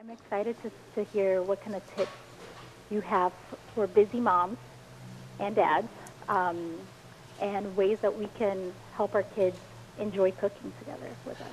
I'm excited to hear what kind of tips you have for busy moms and dads, and ways that we can help our kids enjoy cooking together with us.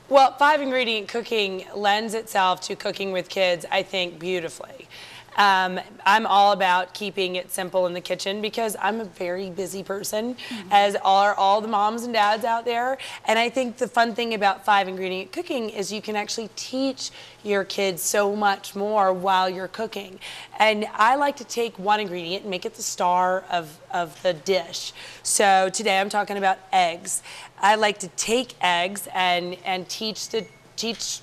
Well, 5-ingredient cooking lends itself to cooking with kids, I think, beautifully. I'm all about keeping it simple in the kitchen because I'm a very busy person, as are all the moms and dads out there. And I think the fun thing about 5-ingredient cooking is you can actually teach your kids so much more while you're cooking. And I like to take one ingredient and make it the star of the dish. So today I'm talking about eggs. I like to take eggs and teach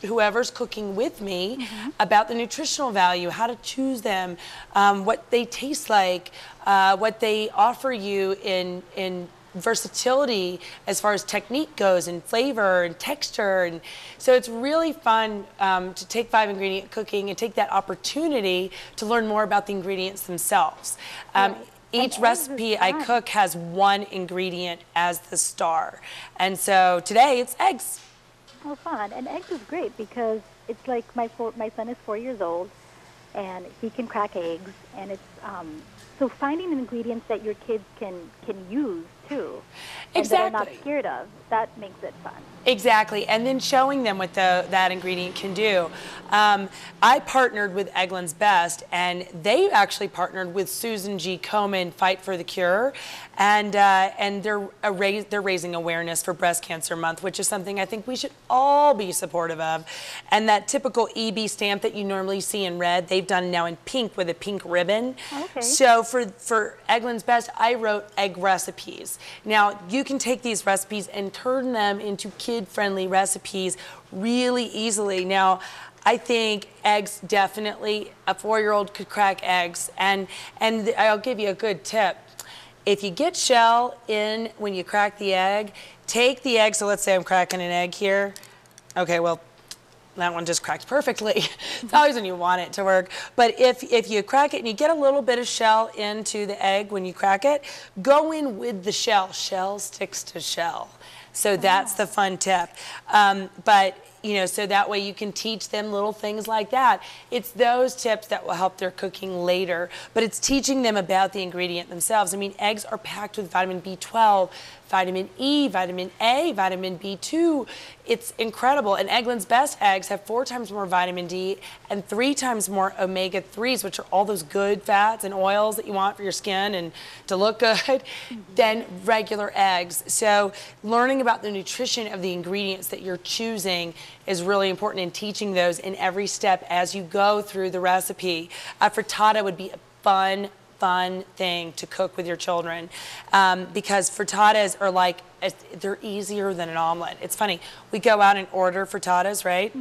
whoever's cooking with me about the nutritional value, how to choose them, what they taste like, what they offer you in versatility as far as technique goes, and flavor and texture. And so it's really fun to take 5-ingredient cooking and take that opportunity to learn more about the ingredients themselves. Each recipe I cook has one ingredient as the star. And so today it's eggs. Oh, fun. And eggs is great because it's like my son is 4 years old, and he can crack eggs. And it's so finding ingredients that your kids can use, too, and that are not scared of, that makes it fun. Exactly, and then showing them what that ingredient can do. I partnered with Eggland's Best, and they actually partnered with Susan G. Komen Fight for the Cure, and they're raising awareness for Breast Cancer Month, which is something I think we should all be supportive of. And that typical EB stamp that you normally see in red, they've done now in pink with a pink ribbon. Okay. So for Eggland's Best, I wrote egg recipes. Now you can take these recipes and turn them into kid-friendly recipes really easily. Now, I think eggs, definitely, a 4-year-old could crack eggs. And I'll give you a good tip. If you get shell in when you crack the egg, take the egg. So let's say I'm cracking an egg here. Okay, well, that one just cracked perfectly. It's always when you want it to work. But if you crack it and you get a little bit of shell into the egg when you crack it, go in with the shell. Shell sticks to shell. So that's the fun tip. But you know, so that way you can teach them little things like that. It's those tips that will help their cooking later, but it's teaching them about the ingredient themselves. I mean, eggs are packed with vitamin B12, vitamin E, vitamin A, vitamin B2. It's incredible. And Eggland's Best eggs have 4 times more vitamin D and 3 times more omega-3s, which are all those good fats and oils that you want for your skin and to look good, than regular eggs. So learning about the nutrition of the ingredients that you're choosing is really important, in teaching those in every step as you go through the recipe. Frittata would be a fun thing to cook with your children, because frittatas are like, they're easier than an omelet. It's funny, we go out and order frittatas, right?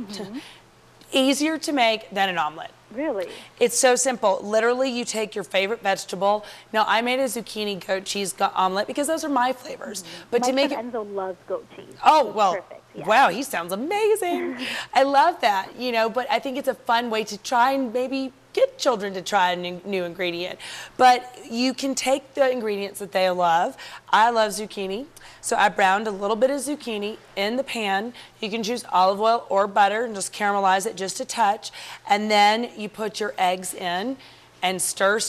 Easier to make than an omelet. Really? It's so simple. Literally, you take your favorite vegetable. Now, I made a zucchini goat cheese omelet because those are my flavors. But my to make son Enzo loves goat cheese. Oh, well, perfect. Yeah. Wow, he sounds amazing. I love that, you know, but I think it's a fun way to try and maybe get children to try a new ingredient. But you can take the ingredients that they love. I love zucchini, so I browned a little bit of zucchini in the pan. You can choose olive oil or butter and just caramelize it just a touch. And then you put your eggs in and stir,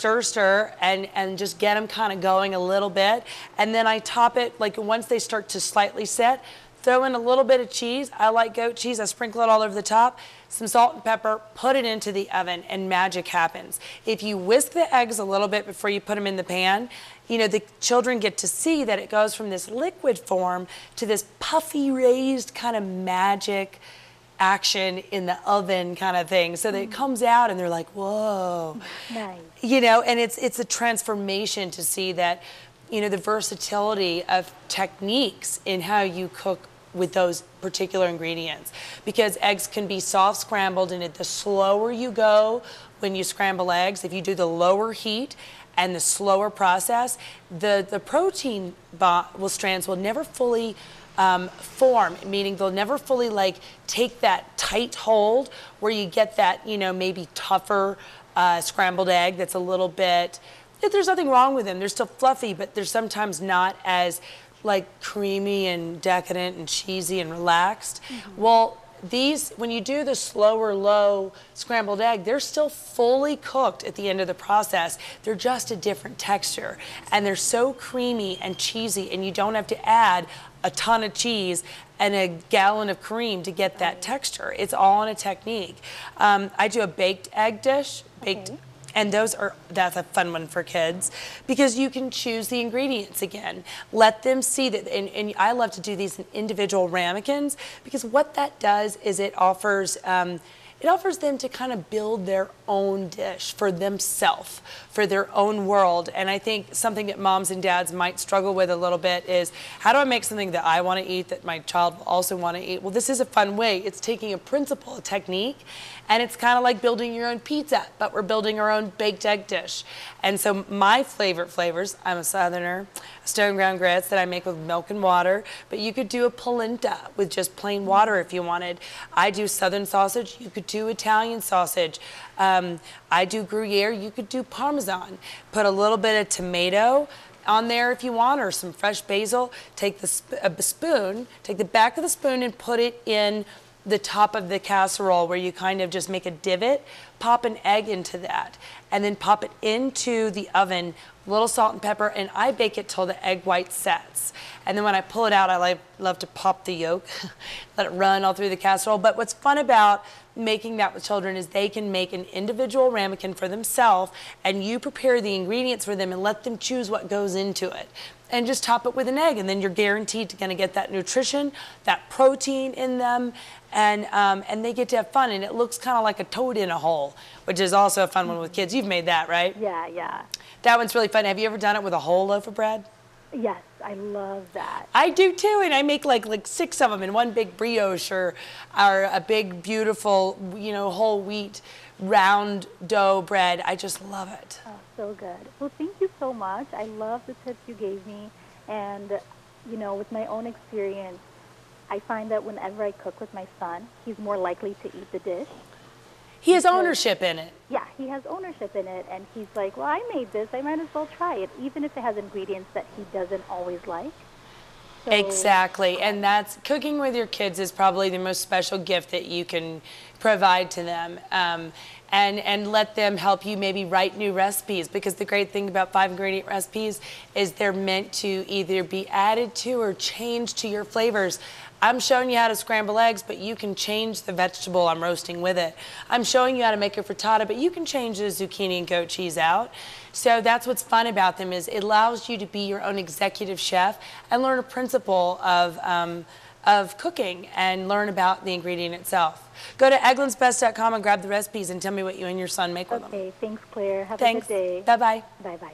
and just get them kind of going a little bit. And then I top it, like once they start to slightly set, throw in a little bit of cheese. I like goat cheese. I sprinkle it all over the top. Some salt and pepper, put it into the oven, and magic happens. If you whisk the eggs a little bit before you put them in the pan, you know, the children get to see that it goes from this liquid form to this puffy, raised kind of magic action in the oven kind of thing, so that it comes out and they're like, whoa. Nice. You know, and it's a transformation to see that, you know, the versatility of techniques in how you cook with those particular ingredients, because eggs can be soft scrambled, and the slower you go when you scramble eggs, if you do the lower heat and the slower process, the protein strands will never fully form, meaning they'll never fully like take that tight hold where you get that, you know, maybe tougher scrambled egg that's a little bit, there's nothing wrong with them, they're still fluffy, but they're sometimes not as like creamy and decadent and cheesy and relaxed. Well, these, when you do the slow or low scrambled egg, they're still fully cooked at the end of the process. They're just a different texture. And they're so creamy and cheesy, and you don't have to add a ton of cheese and a gallon of cream to get that texture. It's all in a technique. I do a baked egg dish, and that's a fun one for kids because you can choose the ingredients again. Let them see that, and I love to do these in individual ramekins because what that does is it offers them to kind of build their own dish for themselves, for their own world. And I think something that moms and dads might struggle with a little bit is, how do I make something that I want to eat that my child will also want to eat? Well, this is a fun way. It's taking a principle, a technique, and it's kind of like building your own pizza, but we're building our own baked egg dish. And so my favorite flavors, I'm a Southerner, stone ground grits that I make with milk and water, but you could do a polenta with just plain water if you wanted. I do Southern sausage, you could do Italian sausage. I do Gruyere, you could do Parmesan. Put a little bit of tomato on there if you want, or some fresh basil. Take a spoon, take the back of the spoon and put it in the top of the casserole where you kind of just make a divot, pop an egg into that, and then pop it into the oven, a little salt and pepper, and I bake it till the egg white sets. And then when I pull it out, I love to pop the yolk, let it run all through the casserole. But what's fun about making that with children is they can make an individual ramekin for themselves, and you prepare the ingredients for them and let them choose what goes into it. And just top it with an egg, and then you're guaranteed to kind of get that nutrition, that protein in them, and they get to have fun. And it looks kind of like a toad in a hole, which is also a fun one with kids. You've made that, right? Yeah, yeah. That one's really fun. Have you ever done it with a whole loaf of bread? Yes, I love that. I do too, and I make like 6 of them in one big brioche or a big, beautiful, whole wheat round dough bread. I just love it. Oh, so good. Well, thank you so much. I love the tips you gave me, and with my own experience, I find that whenever I cook with my son, he's more likely to eat the dish. He has ownership in it. Yeah, he has ownership in it, and he's like, well, I made this, I might as well try it, even if it has ingredients that he doesn't always like. So, exactly, and that's, cooking with your kids is probably the most special gift that you can provide to them. And let them help you maybe write new recipes, because the great thing about 5-ingredient recipes is they're meant to either be added to or changed to your flavors. I'm showing you how to scramble eggs, but you can change the vegetable I'm roasting with it. I'm showing you how to make a frittata, but you can change the zucchini and goat cheese out. So that's what's fun about them, is it allows you to be your own executive chef and learn a principle of cooking and learn about the ingredient itself. Go to egglandsbest.com and grab the recipes and tell me what you and your son make with them. Okay, thanks, Claire. Have a good day. Bye-bye. Bye-bye.